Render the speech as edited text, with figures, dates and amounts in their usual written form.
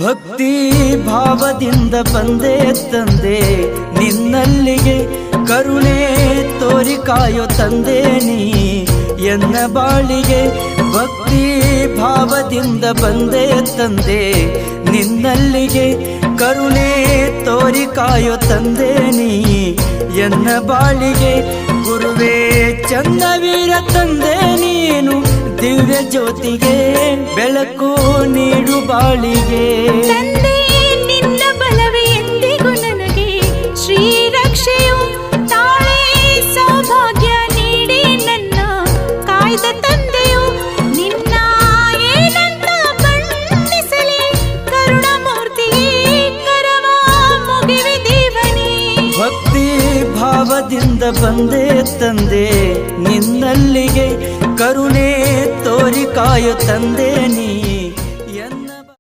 ಭಕ್ತಿ ಭಾವದಿಂದ ಬಂದೆ ತಂದೆ ನಿನ್ನಲ್ಲಿಗೆ, ಕರುಣೆ ತೋರಿ ಕಾಯೋ ತಂದೆ ನೀ ಎನ್ನ ಬಾಳಿಗೆ. ಭಕ್ತಿ ಭಾವದಿಂದ ಬಂದೆ ತಂದೆ ನಿನ್ನಲ್ಲಿಗೆ, ಕರುಣೆ ತೋರಿ ಕಾಯೋ ತಂದೆ ನೀ ಎನ್ನ ಬಾಳಿಗೆ. ಗುರುವೇ ಚನ್ನವೀರ ತಂದೆ ನೀನು, ದಿವ್ಯ ಜ್ಯೋತಿಗೆ ಬೆಳಕು ನೀಡು ಬಾಳಿಗೆ. ತಂದೆ ನಿನ್ನ ಬಲವೇ ಎಂದಿಗೂ ನನಗೆ ಶ್ರೀರಕ್ಷೆಯು, ತಾಳೆ ಸೌಭಾಗ್ಯ ನೀಡಿ ನನ್ನ ಕಾಯ್ದ ತಂದೆಯು. ನಿನ್ನ ಏನಂತ ಬಣ್ಣಿಸಲಿ ಕರುಣಮೂರ್ತಿಯೇ, ಕರವ ಮುಗಿವೆ ದೇವನೇ. ಭಕ್ತಿ ಭಾವದಿಂದ ಬಂದೆ ತಂದೆ ನಿನ್ನಲ್ಲಿಗೆ, ಕರುಣೆ ತೋರಿ ಕಾಯೋ ತಂದೆ ನೀ